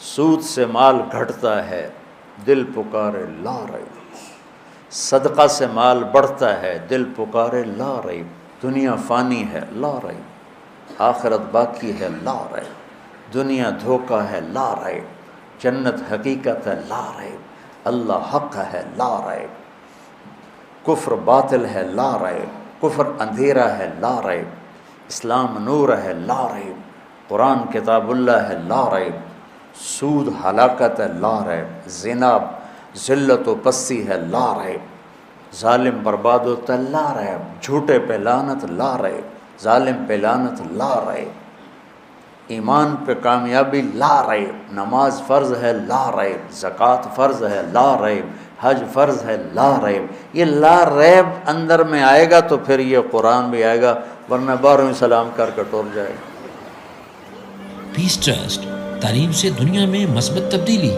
سود سے مال گھٹتا ہے، دل پکارے لا ریب، صدقہ سے مال بڑھتا ہے، دل پکارے لا ریب، دنیا فانی ہے لا ریب، آخرت باقی ہے لا ریب، دنیا دھوکہ ہے لا ریب، جنت حقیقت ہے لا ریب، اللہ حق ہے لا ریب، کفر باطل ہے لا ریب، کفر اندھیرا ہے لا ریب، اسلام نور ہے لا ریب، قرآن کتاب اللہ ہے لا ریب، سود ہلاکت ہے لا ریب، زنا ذلت و پستی ہے لا ریب، ظالم برباد ہوتا ہے لا ریب، جھوٹے پہ لعنت لا ریب، ظالم پہ لعنت لا ریب، ایمان پہ کامیابی لا ریب، نماز فرض ہے لا ریب، زکوٰۃ فرض ہے لا ریب، حج فرض ہے لا ریب۔ یہ لا ریب اندر میں آئے گا تو پھر یہ قرآن بھی آئے گا، ورنہ باہروں سلام کر کے ٹور جائے گا۔ پیس ٹرسٹ، تعلیم سے دنیا میں مثبت تبدیلی۔